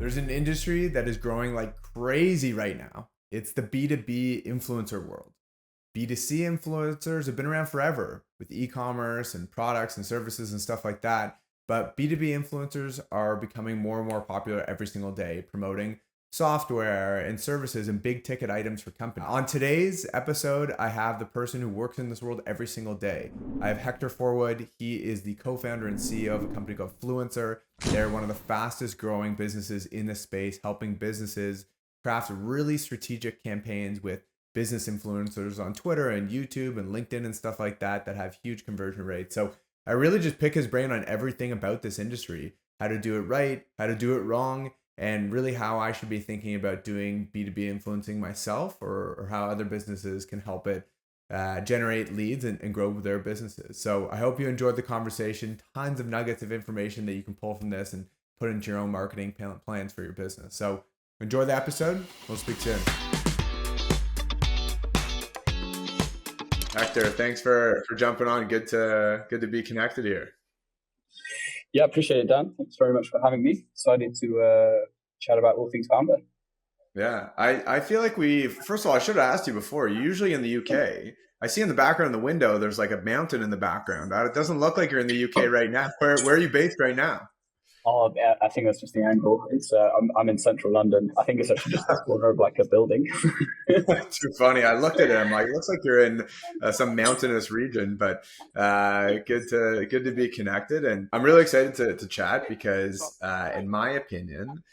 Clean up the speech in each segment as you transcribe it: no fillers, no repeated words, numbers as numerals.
There's an industry that is growing like crazy right now. It's the B2B influencer world. B2C influencers have been around forever with e-commerce and products and services and stuff like that. But B2B influencers are becoming more and more popular every single day, promoting software and services and big ticket items for companies. On today's episode, I have the person who works in this world every single day. I have Hector Forwood. He is the co-founder and CEO of a company called Fluencer. They're one of the fastest growing businesses in this space, helping businesses craft really strategic campaigns with business influencers on Twitter and YouTube and LinkedIn and stuff like that have huge conversion rates. So I really just pick his brain on everything about this industry, how to do it right, how to do it wrong, and really how I should be thinking about doing B2B influencing myself, or how other businesses can help it generate leads and grow their businesses. So I hope you enjoyed the conversation. Tons of nuggets of information that you can pull from this and put into your own marketing plans for your business. So enjoy the episode. We'll speak soon. Hector, thanks for jumping on. Good to be connected here. Yeah, appreciate it, Dan. Thanks very much for having me. Excited to chat about all things founder. Yeah, I feel like first of all, I should have asked you before. You're usually in the UK. I see in the background in the window, there's like a mountain in the background. It doesn't look like you're in the UK right now. Where are you based right now? Oh, I think that's just the angle. It's I'm in central London. I think it's actually just the corner of like a building. Too funny. I looked at it. I'm like, it looks like you're in some mountainous region, but good to be connected. And I'm really excited to chat because, in my opinion,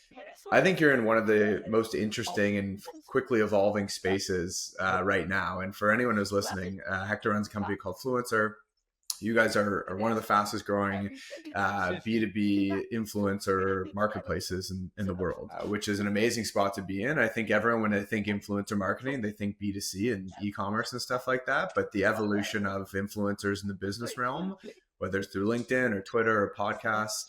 I think you're in one of the most interesting and quickly evolving spaces right now. And for anyone who's listening, Hector runs a company called Fluencer. You guys are one of the fastest growing B2B influencer marketplaces in the world, which is an amazing spot to be in. I think everyone, when they think influencer marketing, they think B2C and e-commerce and stuff like that. But the evolution of influencers in the business realm, whether it's through LinkedIn or Twitter or podcasts,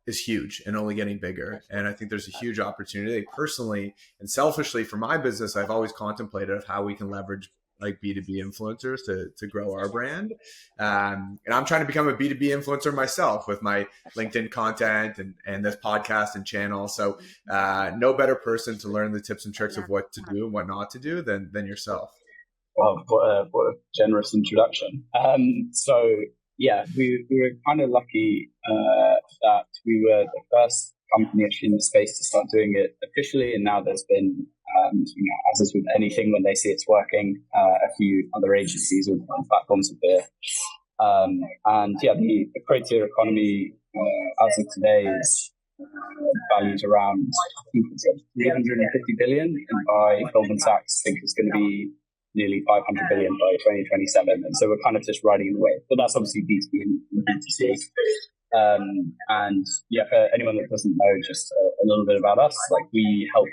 is huge and only getting bigger. And I think there's a huge opportunity. Personally and selfishly for my business, I've always contemplated of how we can leverage like B2B influencers to grow our brand. And I'm trying to become a B2B influencer myself with my LinkedIn content and this podcast and channel. So no better person to learn the tips and tricks of what to do and what not to do than yourself. Well, what a generous introduction. So yeah, we were kind of lucky that we were the first company actually in the space to start doing it officially, and now there's been, as is with anything, when they see it's working, a few other agencies or platforms appear. And yeah, the creator economy as of today is valued around, I think it's 350 billion, and by Goldman Sachs, I think it's going to be nearly 500 billion by 2027. And so we're kind of just riding the wave. But that's obviously B2B and B2C. And yeah, for anyone that doesn't know, just a little bit about us, like we help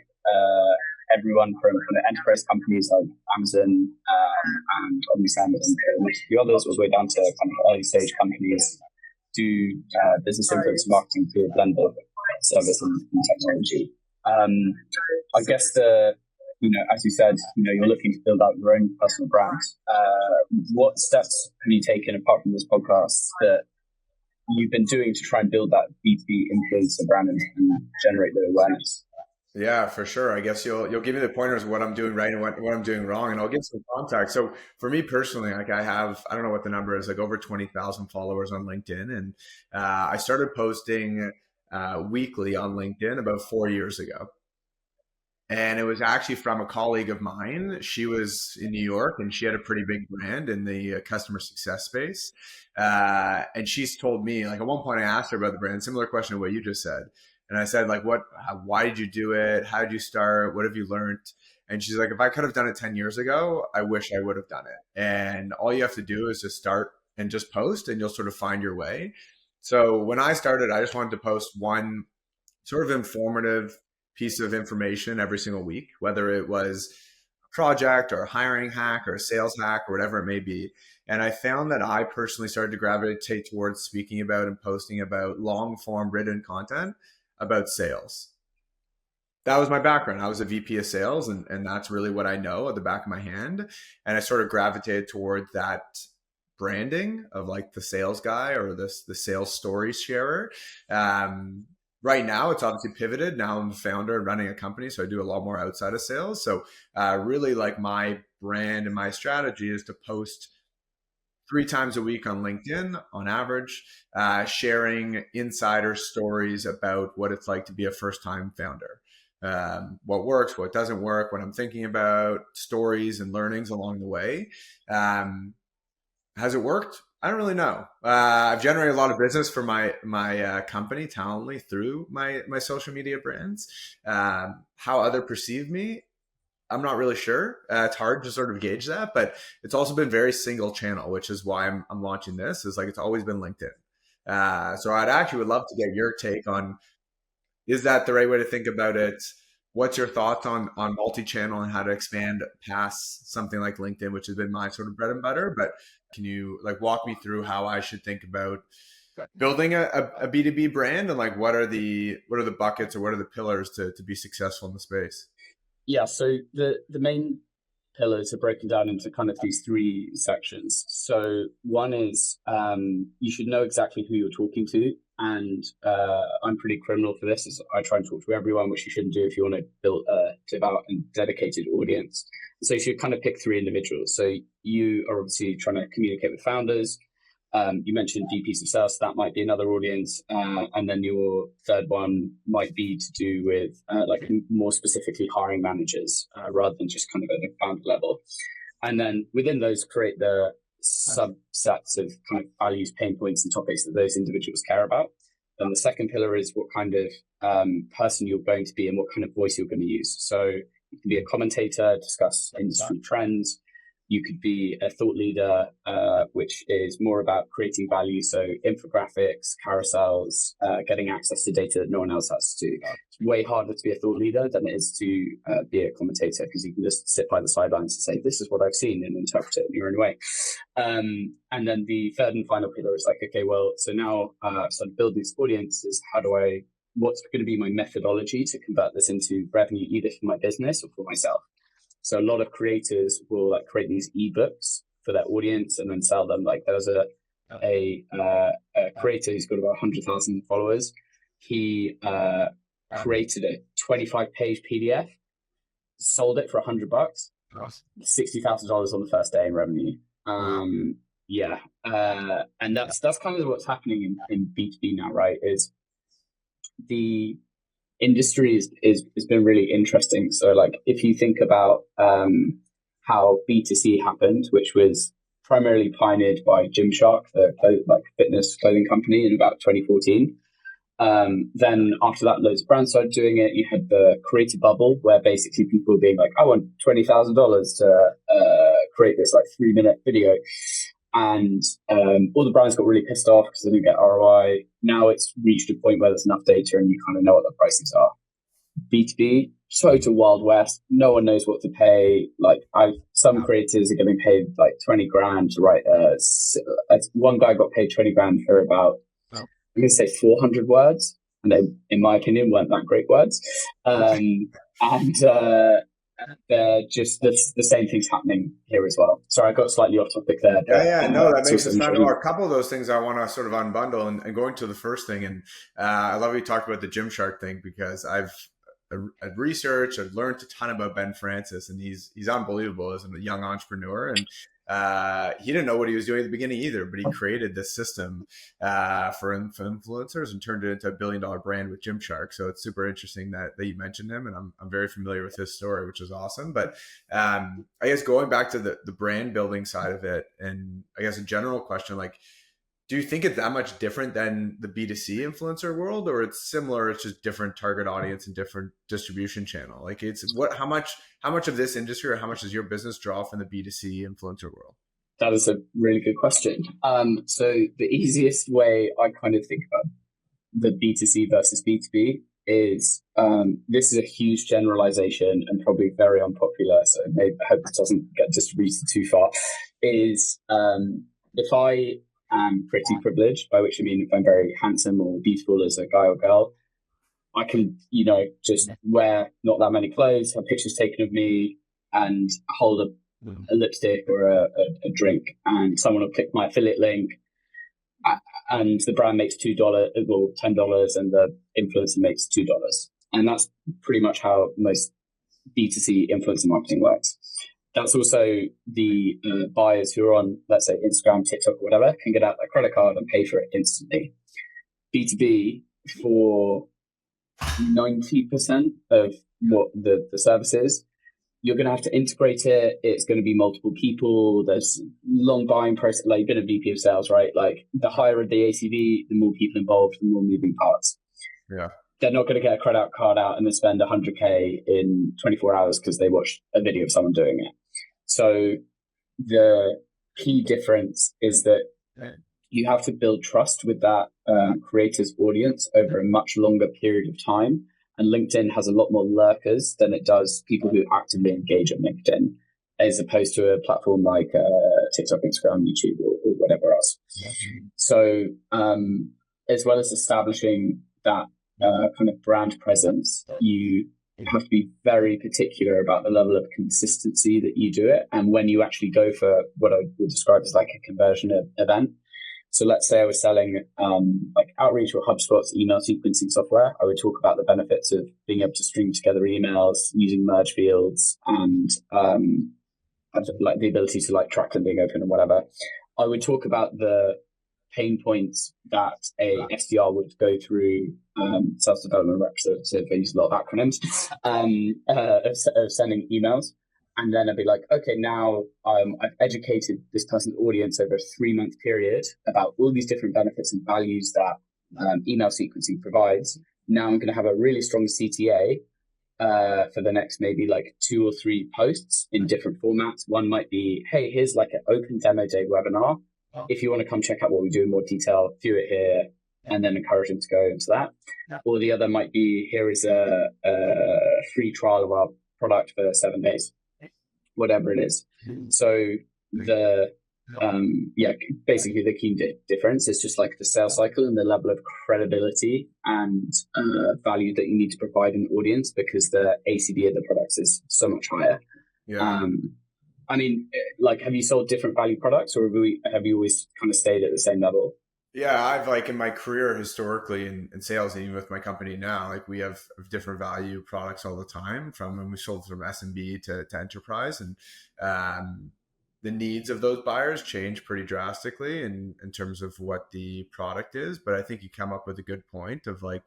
everyone from kind of enterprise companies like Amazon and OmniSend and a few others, all the way down to kind of early stage companies, do business influence marketing through a blend of service and technology. I guess as you said, you're looking to build out your own personal brand. What steps have you taken apart from this podcast that you've been doing to try and build that B2B influencer brand and generate the awareness? Yeah, for sure. I guess you'll give me the pointers of what I'm doing right and what I'm doing wrong, and I'll give some context. So for me personally, like I don't know what the number is, like over 20,000 followers on LinkedIn, and I started posting weekly on LinkedIn about 4 years ago. And it was actually from a colleague of mine. She was in New York and she had a pretty big brand in the customer success space. And she's told me, like at one point I asked her about the brand, similar question to what you just said. And I said, like, why did you do it? How did you start? What have you learned? And she's like, if I could have done it 10 years ago, I wish I would have done it. And all you have to do is just start and just post and you'll sort of find your way. So when I started, I just wanted to post one sort of informative piece of information every single week, whether it was a project or a hiring hack or a sales hack or whatever it may be. And I found that I personally started to gravitate towards speaking about and posting about long form written content about sales. That was my background. I was a VP of sales, and that's really what I know at the back of my hand. And I sort of gravitated towards that branding of like the sales guy or the sales story sharer. right now it's obviously pivoted. Now I'm a founder and running a company, so I do a lot more outside of sales. So really, like, my brand and my strategy is to post 3 times a week on LinkedIn on average, sharing insider stories about what it's like to be a first time founder. What works, what doesn't work, what I'm thinking about, stories and learnings along the way. Has it worked? I don't really know. I've generated a lot of business for my company, Talently, through my social media brands. How other perceive me, I'm not really sure. It's hard to sort of gauge that, but it's also been very single channel, which is why I'm launching this. Is like it's always been LinkedIn. So I'd actually would love to get your take on, is that the right way to think about it? What's your thoughts on multi-channel and how to expand past something like LinkedIn, which has been my sort of bread and butter? But can you like walk me through how I should think about building a B2B brand, and like what are the buckets or what are the pillars to be successful in the space? Yeah, so the main pillars are broken down into kind of these three sections. So one is you should know exactly who you're talking to. And I'm pretty criminal for this, as I try and talk to everyone, which you shouldn't do if you want to build a devout and dedicated audience. So you should kind of pick three individuals. So you are obviously trying to communicate with founders. You mentioned VPs of sales, so that might be another audience. And then your third one might be to do with like more specifically hiring managers rather than just kind of at the founder level. And then within those, create the subsets of kind of values, pain points, and topics that those individuals care about. And the second pillar is what kind of person you're going to be and what kind of voice you're going to use. So you can be a commentator, discuss industry trends. You could be a thought leader, which is more about creating value. So infographics, carousels, getting access to data that no one else has to. It's way harder to be a thought leader than it is to be a commentator, because you can just sit by the sidelines and say, this is what I've seen, and interpret it in your own way. And then the third and final pillar is like, okay, well, so now so building this audience is what's going to be my methodology to convert this into revenue, either for my business or for myself. So a lot of creators will like create these ebooks for their audience and then sell them. Like there was a creator who's got about 100,000 followers. He created a 25-page PDF, sold it for $100, $60,000 on the first day in revenue. Yeah, and that's kind of what's happening in B2B now, right? Is the industry is been really interesting. So like if you think about how B2C happened, which was primarily pioneered by Gymshark, the like fitness clothing company, in about 2014. Then after that, loads of brands started doing it. You had the creator bubble, where basically people were being like, I want $20,000 to create this like 3-minute video. And all the brands got really pissed off because they didn't get ROI. Now it's reached a point where there's enough data and you kind of know what the prices are. B2B, total Wild West. No one knows what to pay. Like some creators are getting paid like 20 grand to write. One guy got paid 20 grand for about, I'm going to say 400 words. And they, in my opinion, weren't that great words. They're just the same things happening here as well. Sorry, I got slightly off topic there. Yeah, no, that makes sense. A couple of those things I want to sort of unbundle, and going to the first thing. And I love you talked about the Gymshark thing, because I've researched, I've learned a ton about Ben Francis, and he's unbelievable as a young entrepreneur. And he didn't know what he was doing at the beginning either, but he created this system for influencers and turned it into a $1 billion brand with Gymshark. So it's super interesting that you mentioned him, and I'm very familiar with his story, which is awesome. But I guess going back to the brand building side of it, and I guess a general question, like, do you think it's that much different than the B2C influencer world, or it's similar, it's just different target audience and different distribution channel? Like how much of this industry, or how much does your business draw from the B2C influencer world? That is a really good question. So the easiest way I kind of think about the B2C versus B2B is this is a huge generalization and probably very unpopular. So I hope it doesn't get distributed too far. Is if I am pretty privileged, by which I mean if I'm very handsome or beautiful as a guy or girl, I can, just wear not that many clothes, have pictures taken of me, and hold a lipstick or a drink, and someone will click my affiliate link, and the brand makes $2 or $10, and the influencer makes $2. And that's pretty much how most B2C influencer marketing works. That's also the buyers who are on, let's say, Instagram, TikTok, or whatever, can get out their credit card and pay for it instantly. B2B, for 90% of what the service is, you're going to have to integrate it. It's going to be multiple people. There's long buying process. Like, you've been a VP of sales, right? Like, the higher the ACV, the more people involved, the more moving parts. Yeah. They're not going to get a credit card out and then spend 100K in 24 hours because they watched a video of someone doing it. So the key difference is that you have to build trust with that creator's audience over a much longer period of time. And LinkedIn has a lot more lurkers than it does people who actively engage on LinkedIn, as opposed to a platform like TikTok, Instagram, YouTube, or whatever else. So as well as establishing that kind of brand presence, you have to be very particular about the level of consistency that you do it. And when you actually go for what I would describe as like a conversion event. So let's say I was selling like Outreach or HubSpot's email sequencing software. I would talk about the benefits of being able to string together emails using merge fields and like the ability to like track them being open and whatever. I would talk about the pain points that a SDR would go through, sales development representative. I use a lot of acronyms of sending emails. And then I'd be like, okay, now I've educated this person's audience over a 3-month period about all these different benefits and values that email sequencing provides. Now I'm going to have a really strong CTA for the next maybe like 2 or 3 posts in different formats. One might be, hey, here's like an open demo day webinar. If you want to come check out what we do in more detail, view it here, and then encourage them to go into that. Or the other might be, here is a free trial of our product for 7 days. Whatever it is. So the basically the key difference is just like the sales cycle and the level of credibility and value that you need to provide an audience, because the ACV of the products is so much higher. Yeah. I mean, like, have you sold different value products, or have you always kind of stayed at the same level? Yeah, I've like in my career historically in sales, even with my company now, like we have different value products all the time, from when we sold from SMB to enterprise, and the needs of those buyers change pretty drastically in terms of what the product is. But I think you come up with a good point of like,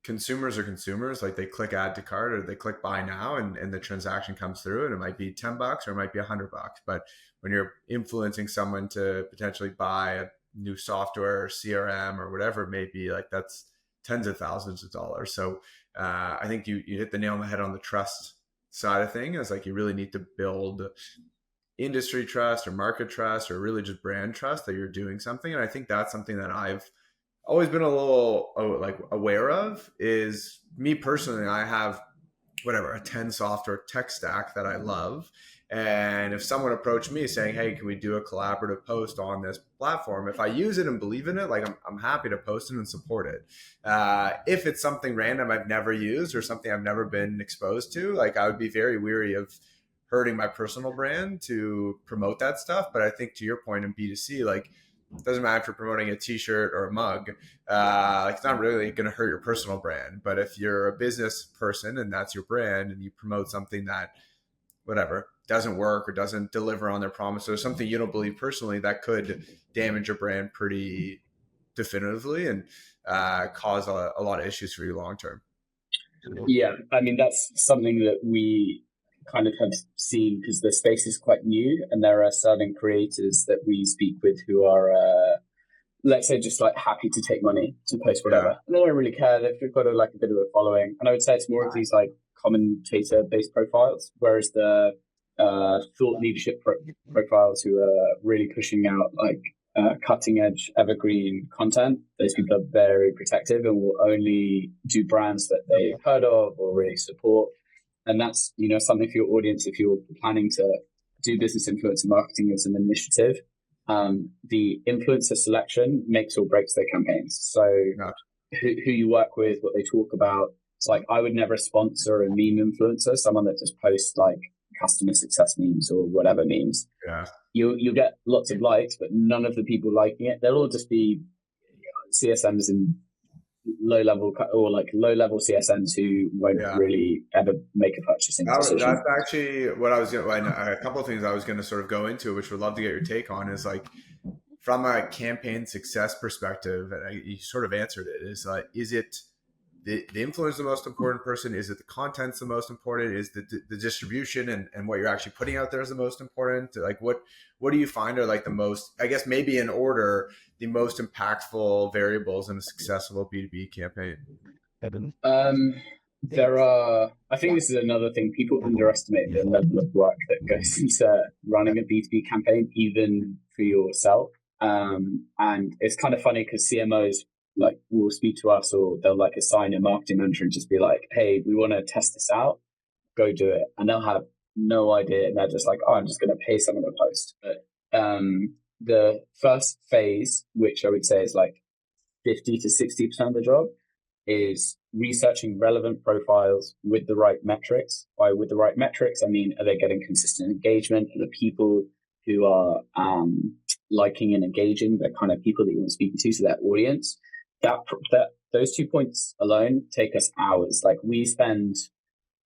consumers are consumers. Like, they click add to cart or they click buy now, and the transaction comes through, and it might be $10 or it might be $100. But when you're influencing someone to potentially buy a new software or CRM or whatever it may be, like, that's tens of thousands of dollars. So I think you hit the nail on the head on the trust side of things. It's like, you really need to build industry trust or market trust or really just brand trust that you're doing something. And I think that's something that I've always been a little like aware of. Is me personally, I have whatever, a 10 software tech stack that I love. And if someone approached me saying, hey, can we do a collaborative post on this platform? If I use it and believe in it, like, I'm happy to post it and support it. If it's something random I've never used or something I've never been exposed to, like, I would be very weary of hurting my personal brand to promote that stuff. But I think, to your point, in B2C, like, it doesn't matter if you're promoting a t-shirt or a mug, like, it's not really going to hurt your personal brand. But if you're a business person and that's your brand, and you promote something that, whatever, doesn't work or doesn't deliver on their promise, or something you don't believe personally, that could damage your brand pretty definitively and cause a lot of issues for you long term. Yeah, I mean, that's something that we kind of have seen, because the space is quite new, and there are certain creators that we speak with who are let's say just like happy to take money to post whatever. Yeah. And they don't really care. They've got like a bit of a following, and I would say it's more of these like commentator based profiles, whereas the thought leadership profiles who are really pushing out like cutting edge evergreen content, those people are very protective and will only do brands that they've heard of or really support. And that's, you know, something for your audience. If you're planning to do business influencer marketing as an initiative, the influencer selection makes or breaks their campaigns. So who you work with, what they talk about. It's like, I would never sponsor a meme influencer, someone that just posts like customer success memes or whatever memes. Yeah. You'll get lots of likes, but none of the people liking it, they'll all just be CSMs in low level or like low level CSMs who won't Yeah. really ever make a purchasing That's decision. actually what I was going to, a couple of things I was going to sort of go into, which would love to get your take on is like, from a campaign success perspective, and you sort of answered it, is like, is it the influencer the most important person? Is it the content's the most important? Is the distribution and what you're actually putting out there is the most important? Like what do you find are like the most, I guess maybe in order, the most impactful variables in a successful B2B campaign? Evan? There are, I think this is another thing, people underestimate the level of work that goes into running a B2B campaign, even for yourself. And it's kind of funny because CMOs like will speak to us, or they'll like assign a marketing manager and just be like, hey, we want to test this out, go do it. And they'll have no idea. And they're just like, oh, I'm just going to pay someone to post. But the first phase, which I would say is like 50 to 60% of the job, is researching relevant profiles with the right metrics. By with the right metrics, I mean, are they getting consistent engagement? Are the people who are liking and engaging the kind of people that you want to speak to, so that audience? That those 2 points alone take us hours. Like we spend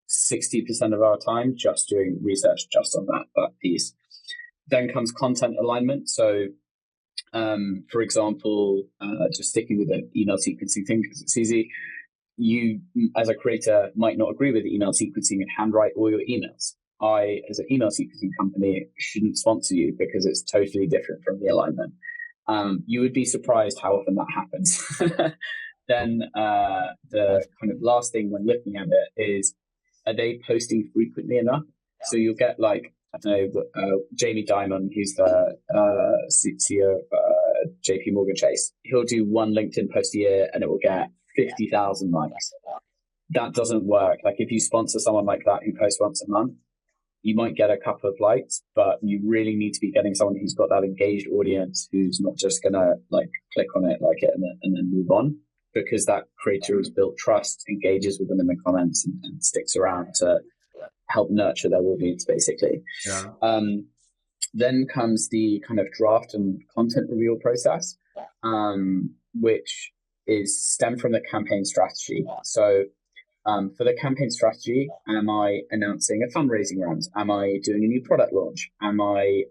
60% of our time just doing research just on that piece. Then comes content alignment. So for example, just sticking with the email sequencing thing because it's easy, you as a creator might not agree with the email sequencing and handwrite all your emails. I, as an email sequencing company, shouldn't sponsor you because it's totally different from the alignment. You would be surprised how often that happens. Then the kind of last thing when looking at it is, are they posting frequently enough? So you'll get like, I don't know, Jamie Dimon, who's the CEO of JP Morgan Chase. He'll do one LinkedIn post a year and it will get 50,000 likes. That doesn't work. Like if you sponsor someone like that who posts once a month, you might get a couple of likes, but you really need to be getting someone who's got that engaged audience, who's not just gonna like click on it, like it, and then move on, because that creator has built trust, engages with them in the comments, and sticks around to help nurture their audience, basically. Yeah. Then comes the kind of draft and content reveal process, which is stemmed from the campaign strategy. So for the campaign strategy, am I announcing a fundraising round? Am I doing a new product launch? Am I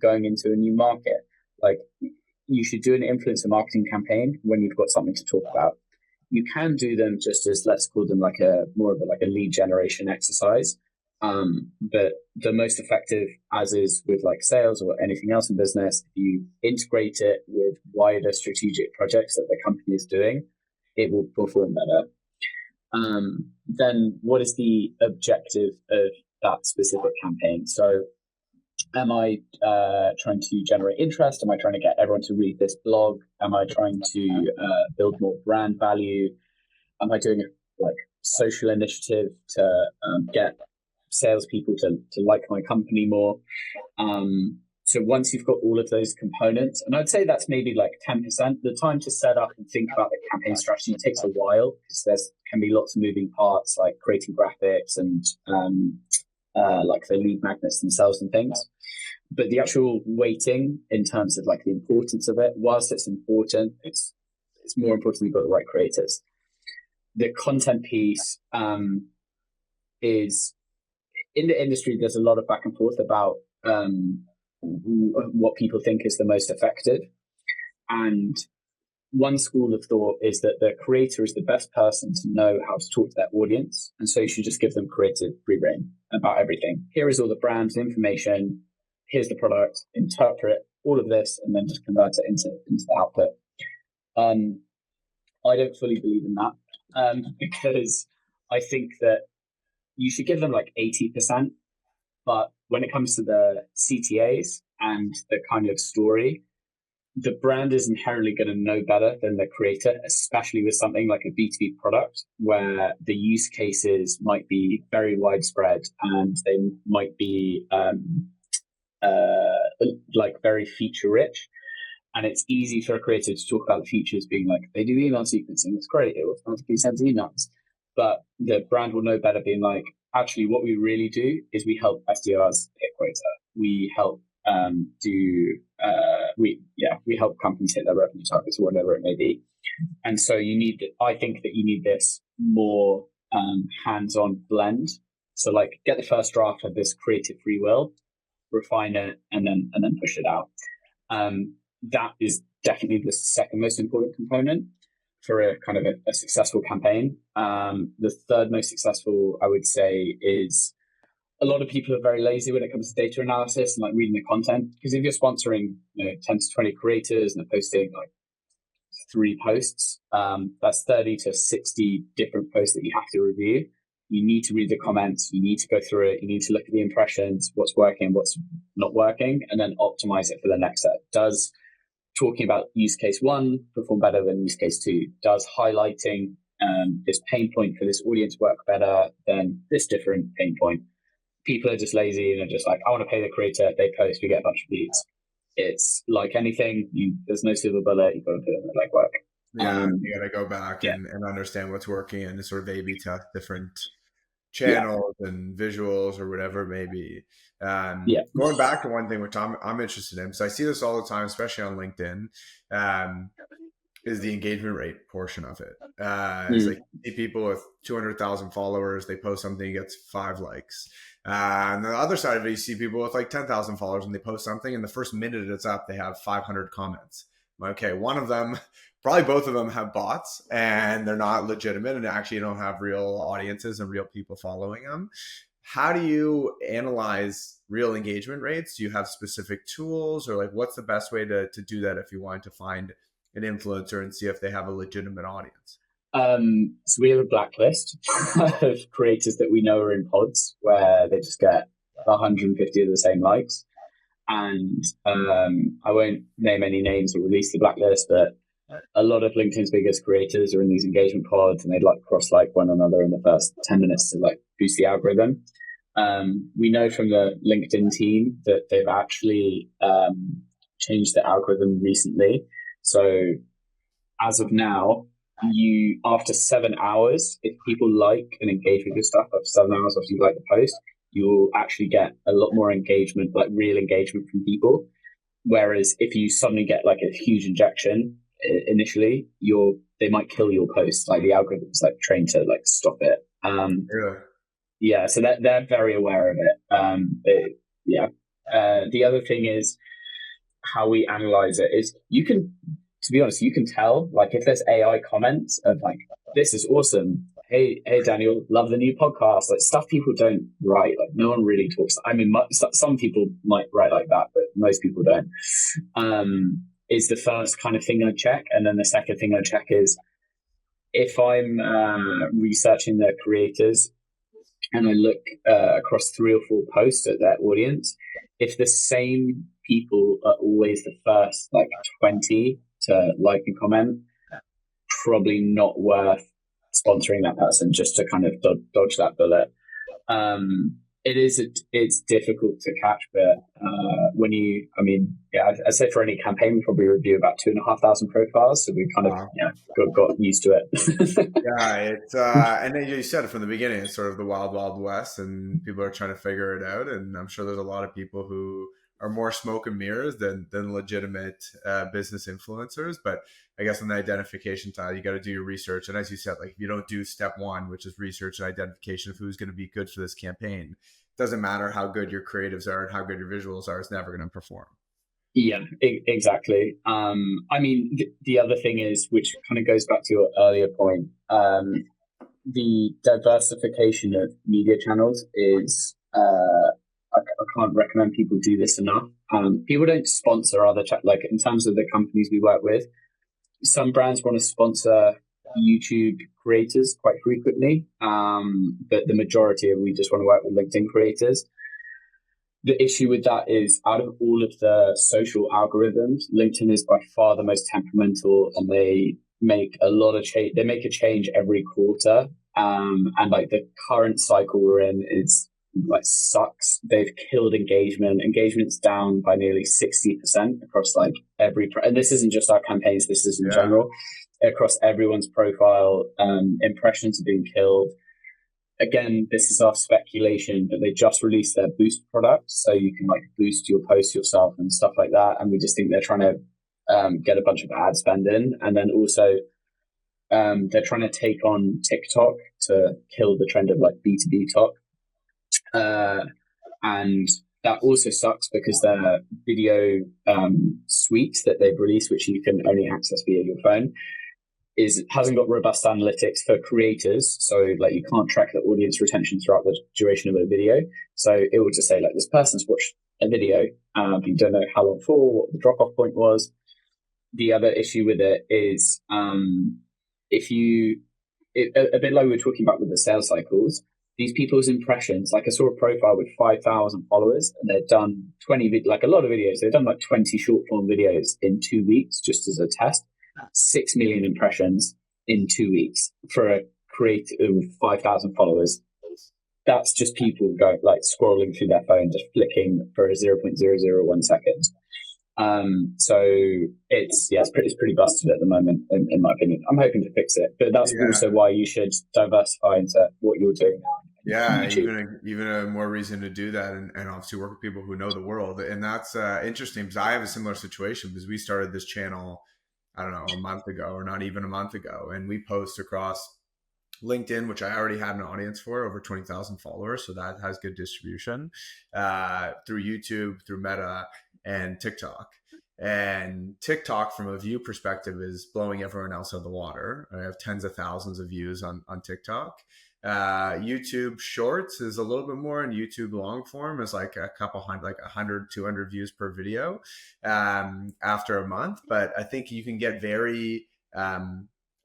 going into a new market? Like you should do an influencer marketing campaign when you've got something to talk about. You can do them just as, let's call them like a more of a lead generation exercise. But the most effective, as is with like sales or anything else in business, if you integrate it with wider strategic projects that the company is doing, it will perform better. Then what is the objective of that specific campaign? So am I trying to generate interest? Am I trying to get everyone to read this blog? Am I trying to build more brand value? Am I doing a like social initiative to get salespeople to like my company more? So once you've got all of those components, and I'd say that's maybe like 10%, the time to set up and think about the campaign strategy takes a while because there's can be lots of moving parts like creating graphics and like the lead magnets themselves and things. But the actual weighting in terms of like the importance of it, whilst it's important, it's more important you've got the right creators. The content piece is, in the industry, there's a lot of back and forth about what people think is the most effective. And one school of thought is that the creator is the best person to know how to talk to their audience. And so you should just give them creative free rein about everything. Here is all the brands, information. Here's the product. Interpret all of this and then just convert it into the output. I don't fully believe in that because I think that you should give them like 80%. But when it comes to the CTAs and the kind of story, the brand is inherently going to know better than the creator, especially with something like a B2B product where the use cases might be very widespread and they might be like very feature rich. And it's easy for a creator to talk about the features being like, they do email sequencing, it's great, it automatically sends emails. But the brand will know better being like, actually, what we really do is we help SDRs hit quota. We help we help companies hit their revenue targets or whatever it may be. And so I think that you need this more hands-on blend. So like get the first draft of this creative free will, refine it, and then push it out. That is definitely the second most important component for a kind of a successful campaign. The third most successful, I would say, is a lot of people are very lazy when it comes to data analysis and like reading the content. Because if you're sponsoring 10 to 20 creators and they're posting like 3 posts, that's 30 to 60 different posts that you have to review. You need to read the comments, you need to go through it, you need to look at the impressions, what's working, what's not working, and then optimize it for the next set. Does talking about use case 1 perform better than use case 2? Does highlighting this pain point for this audience work better than this different pain point? People are just lazy and are just like, I want to pay the creator, they post, we get a bunch of leads. It's like anything, there's no silver bullet, you've got to put in the legwork. Yeah, you got to go back and understand what's working and sort of A/B test different channels and visuals or whatever it may be. Going back to one thing which I'm interested in, so I see this all the time, especially on LinkedIn, is the engagement rate portion of it. It's like you see people with 200,000 followers, they post something, gets 5 likes. And the other side of it, you see people with like 10,000 followers and they post something, and the first minute it's up, they have 500 comments. Okay, one of them, probably both of them have bots and they're not legitimate and actually don't have real audiences and real people following them. How do you analyze real engagement rates? Do you have specific tools, or like what's the best way to do that if you want to find an influencer and see if they have a legitimate audience? So we have a blacklist of creators that we know are in pods where they just get 150 of the same likes. And I won't name any names or release the blacklist, but a lot of LinkedIn's biggest creators are in these engagement pods, and they'd like cross-like one another in the first 10 minutes to like boost the algorithm. We know from the LinkedIn team that they've actually changed the algorithm recently. So as of now, after 7 hours, if people like and engage with your stuff after 7 hours after you like the post, you'll actually get a lot more engagement, like real engagement from people. Whereas if you suddenly get like a huge injection initially, they might kill your post. Like the algorithm's like trained to like stop it. Really? Yeah, so they're very aware of it. The other thing is how we analyze it is to be honest, you can tell like if there's AI comments of like, this is awesome. Hey, Daniel, love the new podcast. Like stuff people don't write. Like no one really talks. I mean, some people might write like that, but most people don't. Is the first kind of thing I check. And then the second thing I check is if I'm researching their creators and I look across 3 or 4 posts at their audience, if the same people are always the first like 20 to like and comment, probably not worth sponsoring that person just to kind of dodge that bullet. It's difficult to catch, but I'd say for any campaign, we probably review about 2,500 profiles. So we kind of got used to it. It's and then you said it from the beginning, it's sort of the wild, wild west, and people are trying to figure it out. And I'm sure there's a lot of people who are more smoke and mirrors than legitimate business influencers. But I guess on the identification side, you got to do your research. And as you said, like if you don't do step 1, which is research and identification of who's going to be good for this campaign, it doesn't matter how good your creatives are and how good your visuals are, it's never going to perform. Yeah, exactly. The other thing is, which kind of goes back to your earlier point, the diversification of media channels is I can't recommend people do this enough. People don't sponsor other like in terms of the companies we work with. Some brands want to sponsor YouTube creators quite frequently, but the majority we just want to work with LinkedIn creators. The issue with that is out of all of the social algorithms, LinkedIn is by far the most temperamental, and they make a lot of change. They make a change every quarter, and like the current cycle we're in is like sucks. They've killed engagement. Engagement's down by nearly 60% across like and this isn't just our campaigns, this is in general across everyone's profile. Impressions are being killed. again, this is our speculation, but they just released their boost product, so you can like boost your post yourself and stuff like that. And we just think they're trying to get a bunch of ad spend in, and then also they're trying to take on TikTok to kill the trend of like B2B talk. And that also sucks because their video suite that they've released, which you can only access via your phone, hasn't got robust analytics for creators. So like you can't track the audience retention throughout the duration of a video. So it will just say like this person's watched a video, but you don't know how long for, what the drop off point was. The other issue with it is if you, a bit like we were talking about with the sales cycles, these people's impressions, like I saw a profile with 5,000 followers and they'd done 20, like a lot of videos, they've done like 20 short form videos in 2 weeks just as a test. 6 million impressions in 2 weeks for a creator with 5,000 followers. That's just people going like scrolling through their phone, just flicking for 0.001 seconds. So it's pretty busted at the moment, in my opinion. I'm hoping to fix it, but that's also why you should diversify into what you're doing now. Yeah, even a more reason to do that, and obviously work with people who know the world. And that's interesting because I have a similar situation because we started this channel, I don't know, a month ago or not even a month ago, and we post across LinkedIn, which I already had an audience for, over 20,000 followers, so that has good distribution, through YouTube, through Meta, and TikTok. And TikTok, from a view perspective, is blowing everyone else out of the water. I have tens of thousands of views on TikTok. YouTube Shorts is a little bit more, and YouTube long form is like a couple hundred, like 100, 200 views per video after a month. But I think you can get very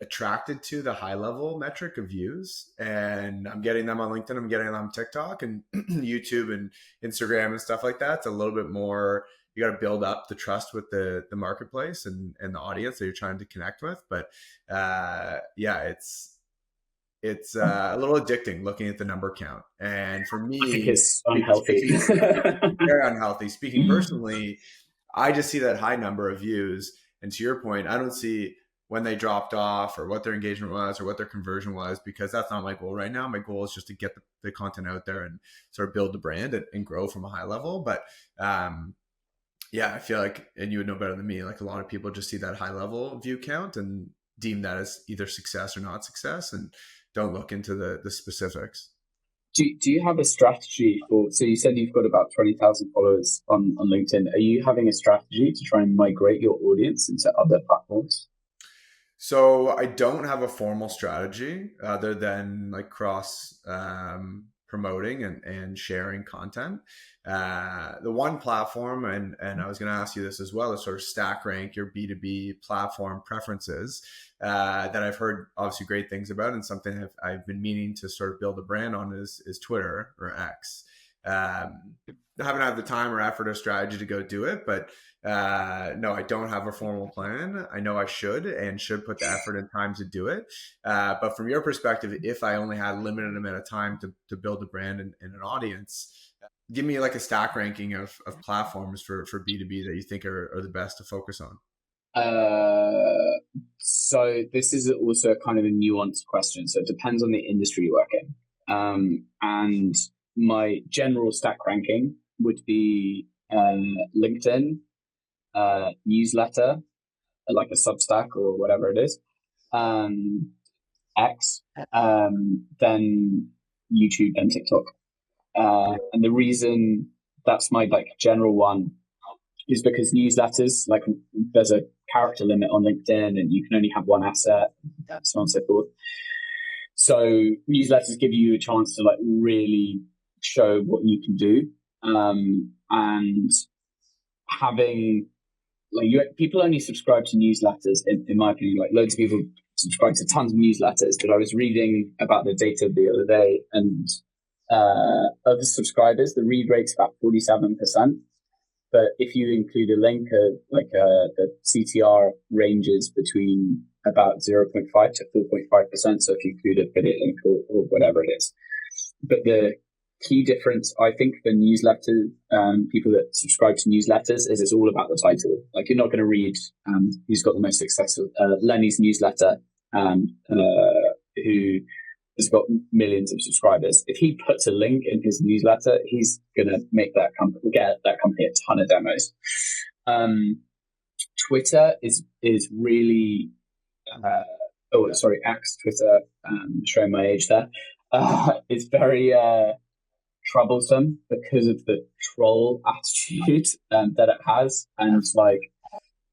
attracted to the high level metric of views, and I'm getting them on LinkedIn, I'm getting them on TikTok and YouTube and Instagram and stuff like that. It's a little bit more, you got to build up the trust with the marketplace and the audience that you're trying to connect with. But it's a little addicting looking at the number count. And for me, I think it's unhealthy. Very unhealthy. Speaking personally, I just see that high number of views. And to your point, I don't see when they dropped off or what their engagement was or what their conversion was, because that's not my goal right now. My goal is just to get the content out there and sort of build the brand and grow from a high level. But I feel like, and you would know better than me, like a lot of people just see that high level view count and deem that as either success or not success, and don't look into the specifics. Do you have a strategy for, so you said you've got about 20,000 followers on LinkedIn. Are you having a strategy to try and migrate your audience into other platforms? So I don't have a formal strategy other than like cross promoting and sharing content. The one platform, and I was going to ask you this as well, is sort of stack rank your B2B platform preferences that I've heard obviously great things about, and something I've been meaning to sort of build a brand on is Twitter or X. I haven't had the time or effort or strategy to go do it, but no, I don't have a formal plan. I know I should put the effort and time to do it. But from your perspective, if I only had a limited amount of time to build a brand and an audience, give me like a stack ranking of platforms for B2B that you think are the best to focus on. So this is also kind of a nuanced question. So it depends on the industry you work in. And my general stack ranking would be LinkedIn, newsletter, like a Substack or whatever it is, X, then YouTube and TikTok. And the reason that's my like general one is because newsletters, like there's a character limit on LinkedIn and you can only have one asset, so on and so forth. So newsletters give you a chance to like really show what you can do. And having like people only subscribe to newsletters, in my opinion, like loads of people subscribe to tons of newsletters, but I was reading about the data the other day, and of the subscribers, the read rate's about 47%. But if you include a link, the CTR ranges between about 0.5 to 4.5%. So if you include a affiliate link or whatever it is. But the key difference, I think, for newsletter people that subscribe to newsletters is it's all about the title. Like you're not going to read who's got the most successful Lenny's newsletter, who has got millions of subscribers. If he puts a link in his newsletter, he's gonna get that company a ton of demos. Twitter is really X, Twitter, showing my age there. It's very troublesome because of the troll attitude that it has, and like,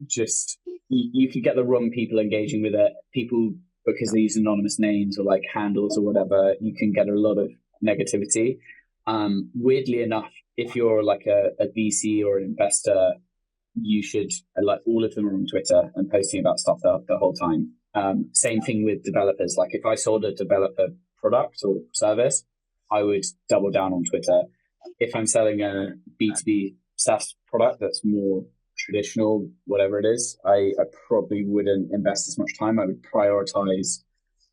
just you could get the wrong people engaging with it. People, because they use anonymous names or like handles or whatever, you can get a lot of negativity. Weirdly enough, if you're like a VC or an investor, you should, like, all of them are on Twitter and posting about stuff the whole time. Same thing with developers. Like, if I sold a developer product or service, I would double down on Twitter. If I'm selling a B2B SaaS product that's more traditional, whatever it is, I probably wouldn't invest as much time. I would prioritize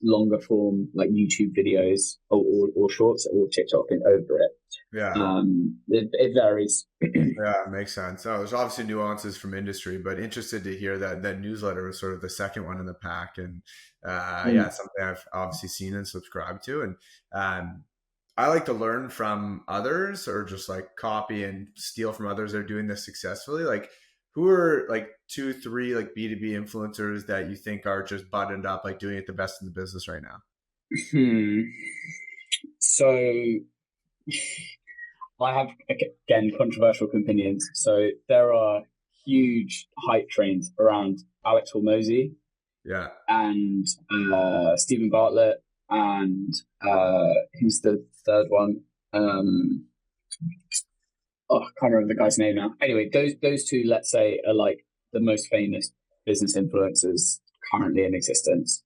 longer form, like YouTube videos or shorts or TikTok over it. Yeah. It varies. Yeah, it makes sense. Oh, there's obviously nuances from industry, but interested to hear that newsletter was sort of the second one in the pack, and yeah, it's something I've obviously seen and subscribed to, and I like to learn from others, or just like copy and steal from others that are doing this successfully. Like, who are like 2, 3 like B2B influencers that you think are just buttoned up, like doing it the best in the business right now? So I have, again, controversial opinions. So there are huge hype trains around Alex Hormozy, Yeah. and Stephen Bartlett, and who's the third one? I can't remember the guy's name now. Anyway, those two, let's say, are like the most famous business influencers currently in existence.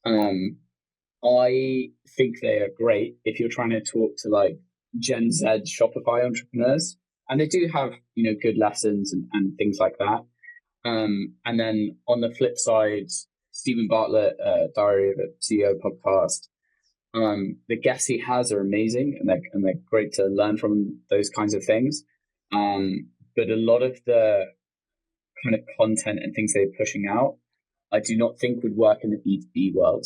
I think they are great if you're trying to talk to like Gen Z Shopify entrepreneurs, and they do have, good lessons and things like that. And then on the flip side, Stephen Bartlett, Diary of a CEO podcast, the guests he has are amazing, and they're great to learn from, those kinds of things. But a lot of the kind of content and things they're pushing out, I do not think would work in the B2B world.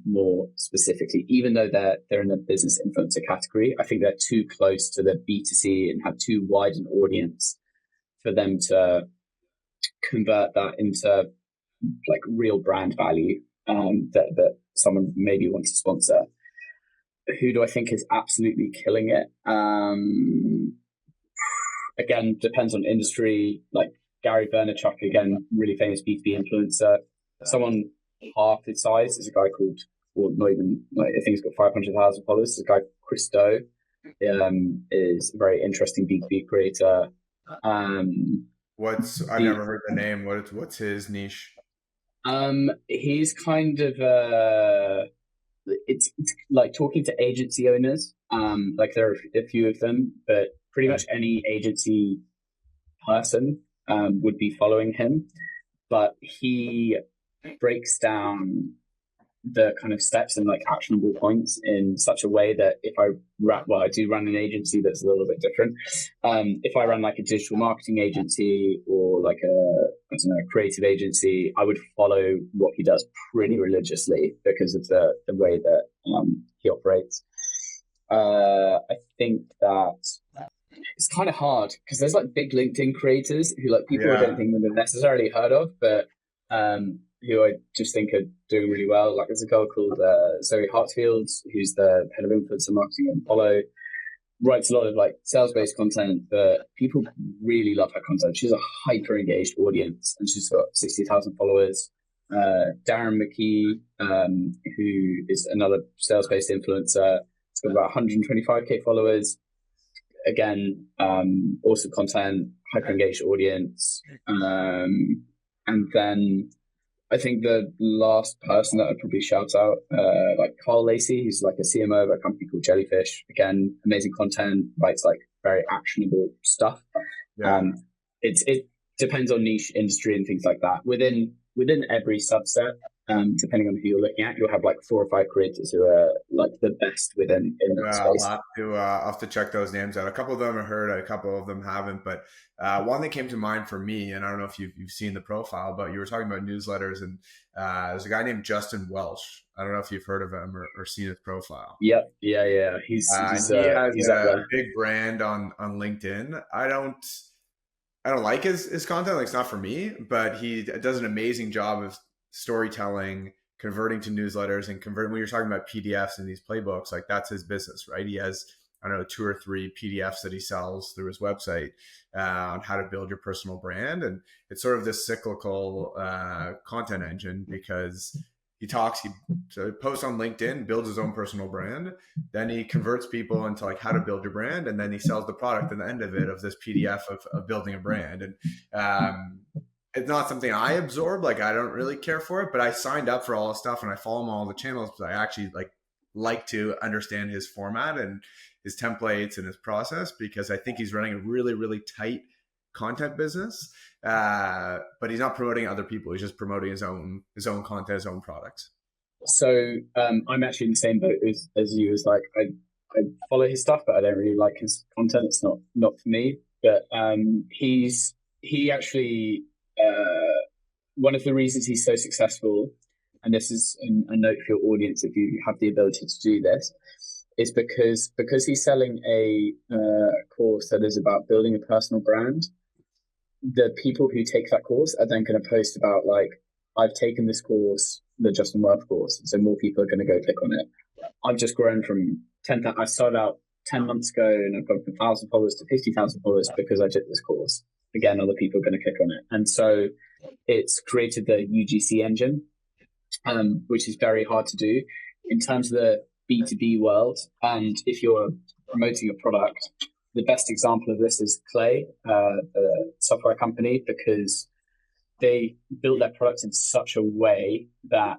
More specifically, even though they're in the business influencer category, I think they're too close to the B2C and have too wide an audience for them to convert that into like real brand value, that someone maybe wants to sponsor. Who do I think is absolutely killing it? Again, depends on industry. Like Gary Vaynerchuk, again, really famous B2B influencer. Someone half his size is a guy called, or not even, like, I think he's got 500,000 followers. This guy Chris Do, is a very interesting B2B creator. I've never heard the name. What's his niche? He's kind of it's like talking to agency owners. Like there are a few of them, but pretty much any agency person would be following him. But he breaks down the kind of steps and like actionable points in such a way that if I do run an agency that's a little bit different. If I run like a digital marketing agency or like a creative agency, I would follow what he does pretty religiously because of the way that he operates. I think that it's kind of hard because there's like big LinkedIn creators who like people I don't think would have necessarily heard of, but who I just think are doing really well. Like there's a girl called Zoe Hartfield, who's the head of influencer marketing at Apollo, writes a lot of like sales-based content, but people really love her content. She's a hyper-engaged audience, and she's got 60,000 followers. Darren McKee, who is another sales-based influencer, has got about 125k followers. Again, awesome content, hyper-engaged audience. And then I think the last person that I'd probably shout out, like Carl Lacey, who's like a CMO of a company called Jellyfish. Again, amazing content, writes like very actionable stuff. Yeah. It depends on niche industry and things like that. Within every subset, depending on who you're looking at, you'll have like 4 or 5 creators who are like the best within in that space. I'll have to check those names out. A couple of them are heard, a couple of them haven't. But one that came to mind for me, and I don't know if you've seen the profile, but you were talking about newsletters, and there's a guy named Justin Welsh. I don't know if you've heard of him or seen his profile. Yep, yeah. And he has He's up a there. big brand on LinkedIn. I don't like his content. Like, it's not for me, but he does an amazing job of storytelling, converting to newsletters, and converting. When you're talking about PDFs and these playbooks, like, that's his business, right? He has, I don't know, 2 or 3 PDFs that he sells through his website on how to build your personal brand. And it's sort of this cyclical content engine, because he posts on LinkedIn, builds his own personal brand, then he converts people into like how to build your brand, and then he sells the product at the end of it, of this PDF of building a brand. And it's not something I absorb. Like, I don't really care for it, but I signed up for all the stuff and I follow him on all the channels because I actually like to understand his format and his templates and his process, because I think he's running a really, really tight content business. But he's not promoting other people. He's just promoting his own content, his own products. So I'm actually in the same boat as you. As like I follow his stuff, but I don't really like his content. It's not for me. But he actually one of the reasons he's so successful, and this is a note for your audience if you have the ability to do this, is because he's selling a course that is about building a personal brand. The people who take that course are then going to post about, like, I've taken this course, the Justin Worth course, so more people are going to go click on it. I've just grown from 10,000. I started out 10 months ago, and I've gone from 1,000 followers to 50,000 followers because I took this course. Again, other people are going to click on it, and so it's created the UGC engine, which is very hard to do in terms of the B2B world. And if you're promoting a product, the best example of this is Clay, the software company, because they built their product in such a way that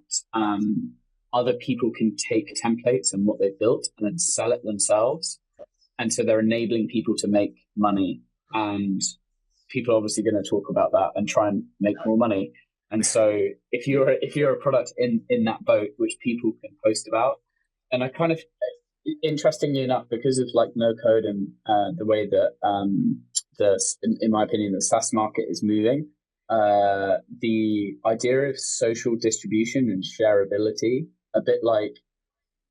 other people can take templates and what they've built and then sell it themselves. And so they're enabling people to make money. And people are obviously going to talk about that and try and make more money. And so if you're a product in that boat, which people can post about, and I kind of, interestingly enough, because of like no code and the way that in my opinion, the SaaS market is moving, the idea of social distribution and shareability, a bit like,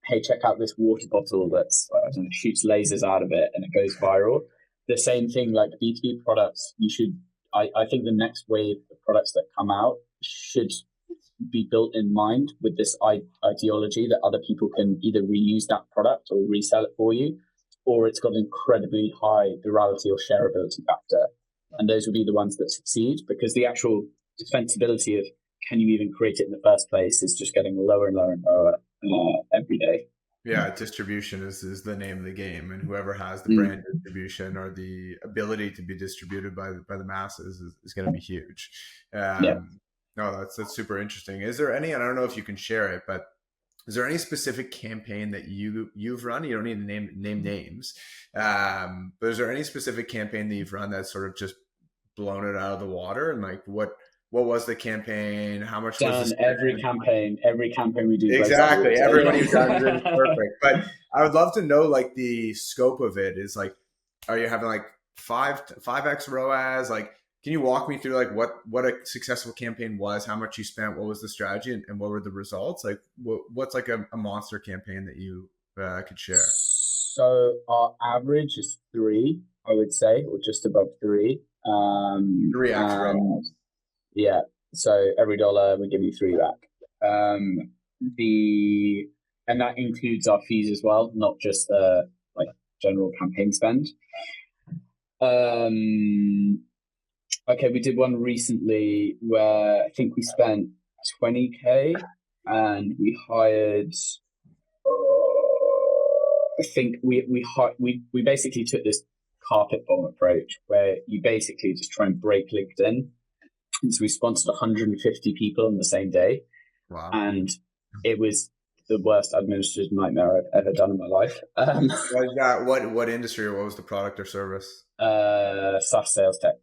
hey, check out this water bottle that's, I don't know, shoots lasers out of it and it goes viral. The same thing, like B2B products, I think the next wave of products that come out should be built in mind with this ideology that other people can either reuse that product or resell it for you, or it's got an incredibly high virality or shareability factor. And those will be the ones that succeed, because the actual defensibility of can you even create it in the first place is just getting lower and lower and lower every day. Yeah, distribution is the name of the game, and whoever has the brand distribution or the ability to be distributed by the masses is going to be huge. Yeah. No, that's super interesting. Is there any? And I don't know if you can share it, but is there any specific campaign that you've run? You don't need to name names, but is there any specific campaign that you've run that's sort of just blown it out of the water? And like, what was the campaign? How much was the every campaign we do? Exactly. Everybody who's done it is perfect. But I would love to know, like, the scope of it is like, are you having like 5x ROAS? Like, can you walk me through like what a successful campaign was, how much you spent, what was the strategy, and what were the results? Like, what's like a monster campaign that you could share? So our average is 3, I would say, or just above 3. 3x ROAS. Yeah. So every dollar we give you 3 back. And that includes our fees as well, not just like general campaign spend. Okay, we did one recently where I think we spent 20K and we hired. I think we basically took this carpet bomb approach where you basically just try and break LinkedIn. And so we sponsored 150 people on the same day. Wow. And it was the worst administrative nightmare I've ever done in my life. What is that? What industry, or what was the product or service? SaaS sales tech.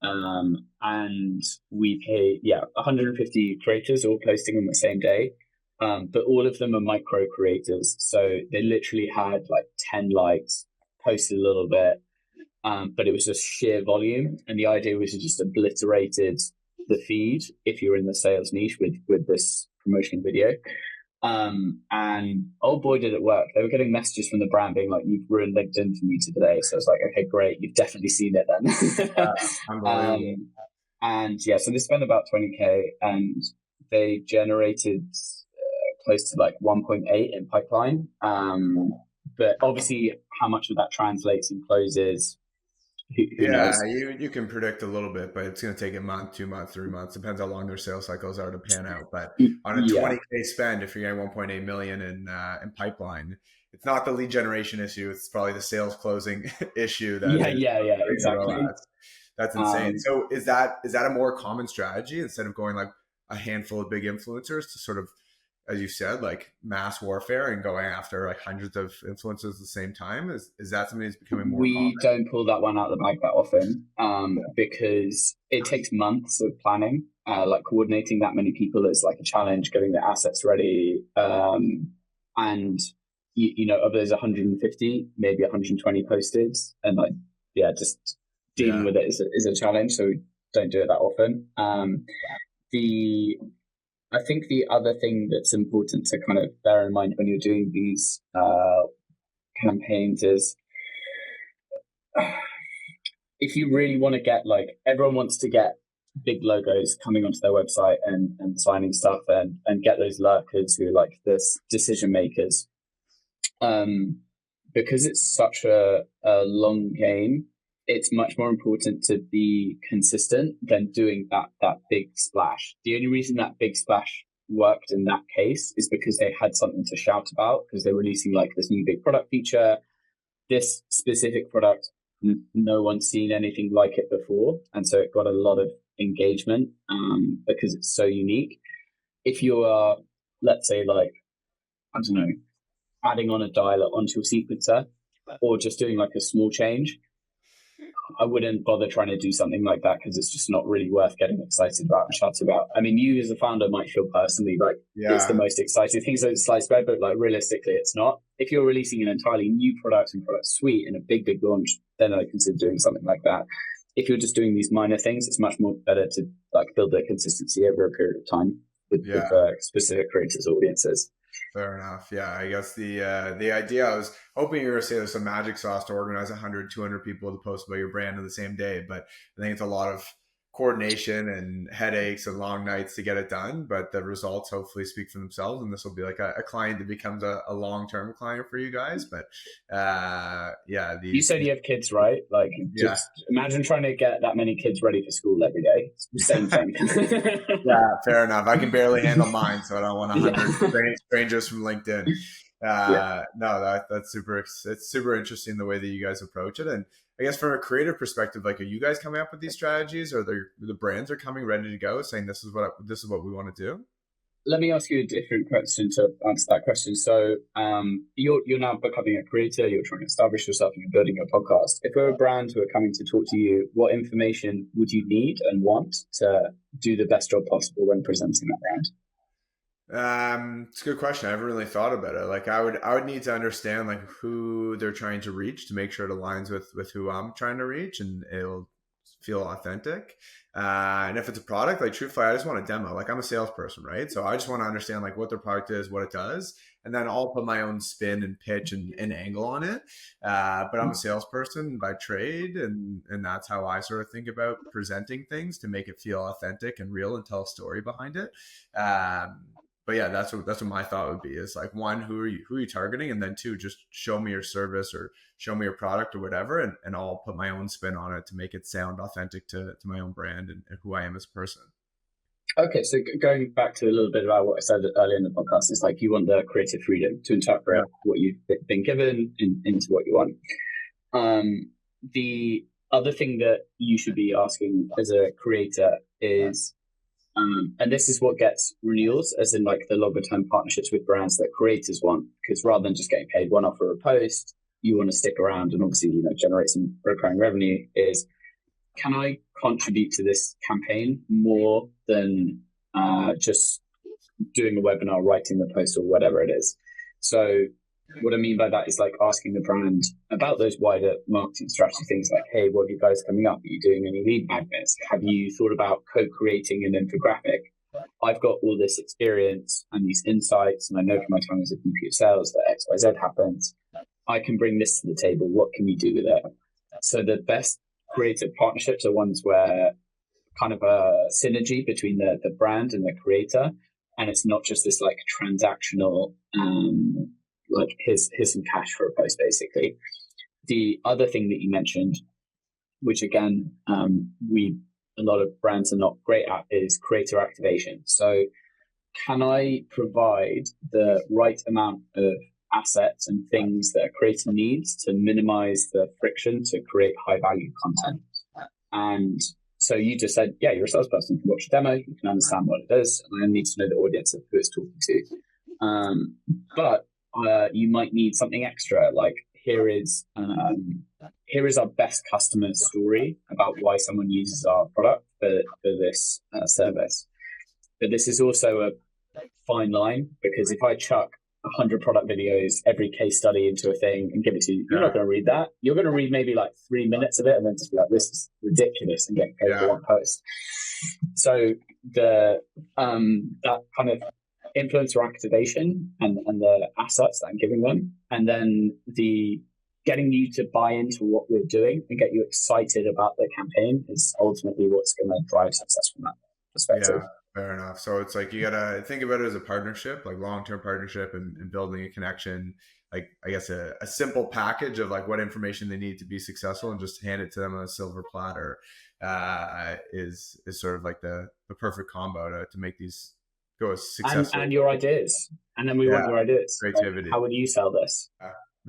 And we pay 150 creators all posting on the same day. But all of them are micro creators, so they literally had like 10 likes, posted a little bit, but it was just sheer volume. And the idea was to just obliterated the feed if you're in the sales niche with this promotional video. And oh boy, did it work. They were getting messages from the brand being like, "You've ruined LinkedIn for me today." So I was like, okay, great. You've definitely seen it then. Unbelievable. And yeah, so they spent about 20K and they generated close to like 1.8 in pipeline. But obviously how much of that translates and closes, who Yeah, knows? you can predict a little bit, but it's going to take a month, 2 months, 3 months. Depends how long their sales cycles are to pan out. But on a Yeah. 20K spend, if you're getting 1.8 million in pipeline, it's not the lead generation issue. It's probably the sales closing issue that Yeah, is yeah, creating exactly. ROAS. That's insane. Um, So is that a more common strategy instead of going like a handful of big influencers to sort of, as you said, like mass warfare and going after like hundreds of influencers at the same time? Is that something that's becoming more common? we don't pull that one out of the bag that often, because it takes months of planning. Like coordinating that many people is like a challenge, getting the assets ready. And of those 150, maybe 120 posted, and like, yeah, just dealing Yeah. with it is a challenge. So we don't do it that often. The I think the other thing that's important to kind of bear in mind when you're doing these campaigns is if you really want to get, like, everyone wants to get big logos coming onto their website and signing stuff and get those lurkers who are like this decision makers. Because it's such a long game, it's much more important to be consistent than doing that big splash. The only reason that big splash worked in that case is because they had something to shout about, because they're releasing like this new big product feature. This specific product, no one's seen anything like it before, and so it got a lot of engagement because it's so unique. If you are, let's say, like, I don't know, adding on a dialer onto your sequencer or just doing like a small change, I wouldn't bother trying to do something like that because it's just not really worth getting excited about and shout about. I mean, you as a founder might feel personally like it's the Yeah. most exciting thing, so it's sliced bread, but like realistically, it's not. If you're releasing an entirely new product and product suite in a big launch, then I consider doing something like that. If you're just doing these minor things, it's much more better to like build that consistency over a period of time with Yeah. specific creators' audiences. Fair enough. Yeah, I guess the idea, I was hoping you were going to say there's some magic sauce to organize 100, 200 people to post about your brand on the same day, but I think it's a lot of coordination and headaches and long nights to get it done. But the results hopefully speak for themselves, and this will be like a client that becomes a long-term client for you guys. But yeah, You said you have kids, right? Like, yeah. just imagine trying to get that many kids ready for school every day. It's the same thing. Yeah, fair enough. I can barely handle mine, so I don't want 100 Yeah. strangers from LinkedIn. Yeah. No, that's super. It's super interesting the way that you guys approach it, and I guess from a creative perspective, like, are you guys coming up with these strategies, or the brands are coming ready to go, saying this is what we want to do? Let me ask you a different question to answer that question. So, you're now becoming a creator. You're trying to establish yourself. And you're building your podcast. If we're a brand who are coming to talk to you, what information would you need and want to do the best job possible when presenting that brand? It's a good question. I haven't really thought about it. Like, I would need to understand like who they're trying to reach to make sure it aligns with who I'm trying to reach, and it'll feel authentic. And if it's a product, like, truthfully, I just want a demo. Like, I'm a salesperson, right? So I just want to understand like what their product is, what it does, and then I'll put my own spin and pitch and angle on it. But I'm a salesperson by trade, and that's how I sort of think about presenting things to make it feel authentic and real and tell a story behind it. But yeah, that's what my thought would be, is like, one, who are you targeting, and then two, just show me your service or show me your product or whatever, and I'll put my own spin on it to make it sound authentic to my own brand and who I am as a person. Okay, so going back to a little bit about what I said earlier in the podcast, it's like you want the creative freedom to Yeah. interpret what you've been given into what you want. The other thing that you should be asking as a creator is, and this is what gets renewals, as in like the longer term partnerships with brands that creators want, because rather than just getting paid one off for a post, you want to stick around and obviously generate some recurring revenue. Is, can I contribute to this campaign more than just doing a webinar, writing the post, or whatever it is. So what I mean by that is like asking the brand about those wider marketing strategy things like, hey, what have you guys coming up? Are you doing any lead magnets? Have you thought about co-creating an infographic? I've got all this experience and these insights, and I know from my time as a VP of sales that XYZ happens. I can bring this to the table. What can we do with it? So the best creative partnerships are ones where kind of a synergy between the brand and the creator, and it's not just this like transactional like here's some cash for a post. Basically, the other thing that you mentioned, which again a lot of brands are not great at, is creator activation. So can I provide the right amount of assets and things that a creator needs to minimize the friction to create high value content? And so you just said, yeah, you're a salesperson, you can watch a demo, you can understand what it is, and I need to know the audience of who it's talking to. But you might need something extra, like here is our best customer story about why someone uses our product for this service. But this is also a fine line, because if I chuck 100 product videos, every case study into a thing and give it to you, you're not going to read that. You're going to read maybe like 3 minutes of it and then just be like, this is ridiculous, and get paid for one post. So the that kind of influencer activation and the assets that I'm giving them, and then the getting you to buy into what we're doing and get you excited about the campaign is ultimately what's going to drive success from that perspective. Yeah, fair enough. So it's like you gotta think about it as a partnership, like long-term partnership, and building a connection. Like I guess a simple package of like what information they need to be successful, and just hand it to them on a silver platter is sort of like the perfect combo to make these go as successful. And your ideas, and then we want your ideas. Creativity. Like, how would you sell this?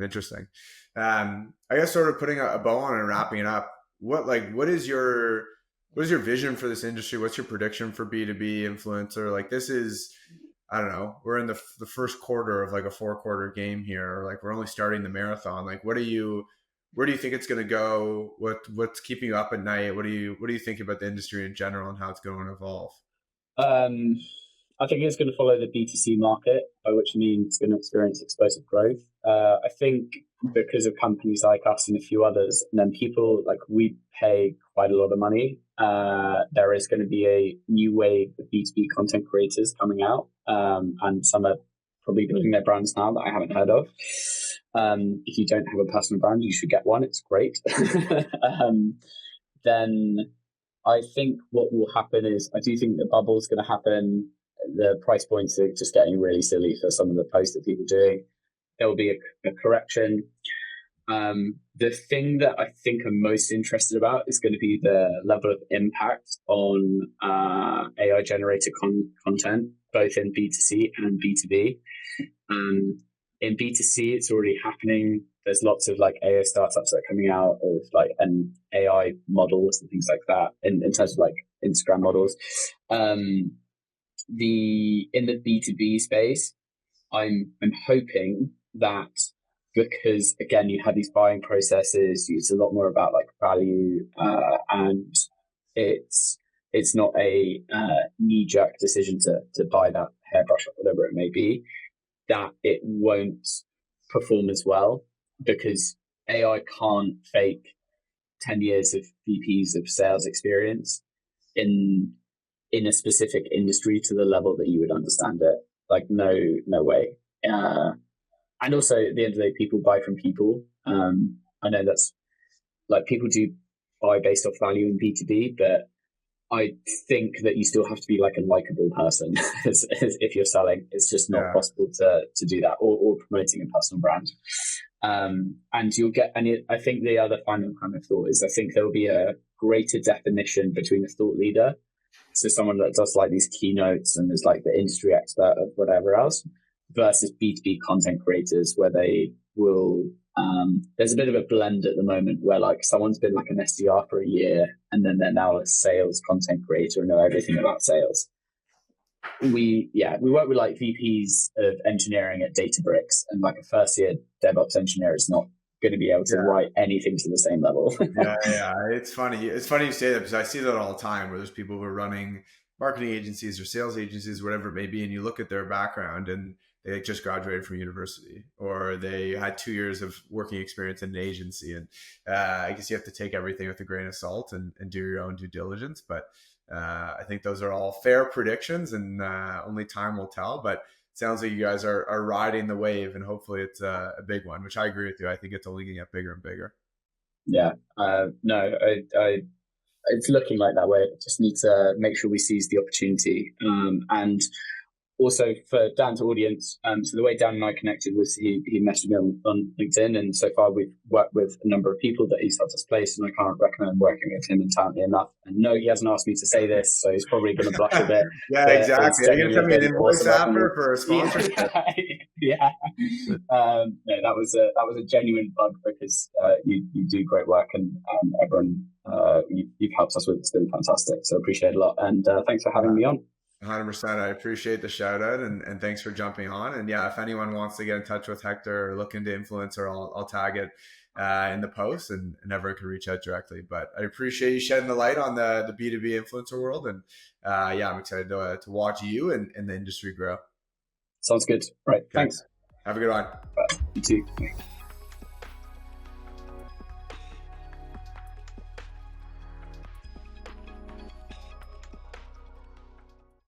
Interesting. I guess sort of putting a bow on it and wrapping it up. What is your vision for this industry? What's your prediction for B2B influencer? Like this is, I don't know, we're in the first quarter of like a 4-quarter game here. Like we're only starting the marathon. Like where do you think it's going to go? What's keeping you up at night? What do you think about the industry in general and how it's going to evolve? I think it's going to follow the B2C market, by which I mean it's going to experience explosive growth. I think because of companies like us and a few others, and then people like we pay quite a lot of money, there is going to be a new wave of B2B content creators coming out, and some are probably building their brands now that I haven't heard of. If you don't have a personal brand, you should get one. It's great. Then I think what will happen is I do think the bubble is going to happen. The price points are just getting really silly for some of the posts that people are doing. There will be a correction. The thing that I think I'm most interested about is going to be the level of impact on AI generated content, both in B2C and B2B. In B2C, it's already happening. There's lots of like AI startups that are coming out of like an AI models and things like that in terms of like Instagram models. In the B2B space, I'm hoping that, because again you have these buying processes, it's a lot more about like value, and it's not a knee-jerk decision to buy that hairbrush or whatever it may be, that it won't perform as well, because AI can't fake 10 years of VPs of sales experience in a specific industry to the level that you would understand it. Like no way. And also at the end of the day, people buy from people. I know that's like people do buy based off value in B2B, but I think that you still have to be like a likable person if you're selling. It's just not possible to do that, or promoting a personal brand. And you'll get, and I think the other final kind of thought is I think there will be a greater definition between a thought leader, so someone that does like these keynotes and is like the industry expert of whatever else, versus B2B content creators, where they will, there's a bit of a blend at the moment where like someone's been like an SDR for a year and then they're now a sales content creator and know everything about sales. We work with like VPs of engineering at Databricks, and like a first year DevOps engineer is not going to be able to Yeah. write anything to the same level. Yeah. It's funny. It's funny you say that because I see that all the time where there's people who are running marketing agencies or sales agencies, whatever it may be, and you look at their background and they just graduated from university or they had 2 years of working experience in an agency. And I guess you have to take everything with a grain of salt and do your own due diligence. But I think those are all fair predictions and only time will tell. But it sounds like you guys are riding the wave and hopefully it's a big one, which I agree with you. I think it's only going to get bigger and bigger. Yeah, no, it's looking like that way. Just need to make sure we seize the opportunity. And also for Dan's audience, so the way Dan and I connected was he messaged me on LinkedIn, and so far we've worked with a number of people that he's helped us place, and I can't recommend working with him entirely enough. And no, he hasn't asked me to say this, so he's probably going to blush a bit. Yeah, But it's exactly. Are you going to send genuinely me an been invoice awesome working with. after for a sponsorship? Yeah. No, that was a genuine bug because you do great work, and everyone you've helped us with. It's been fantastic, so appreciate it a lot, and thanks for having me on. 100%. I appreciate the shout out and thanks for jumping on. And yeah, if anyone wants to get in touch with Hector or look into influencer, I'll tag it in the post and everyone can reach out directly. But I appreciate you shedding the light on the B2B influencer world. And yeah, I'm excited to watch you and the industry grow. Sounds good. Right. Okay. Thanks. Have a good one. You too.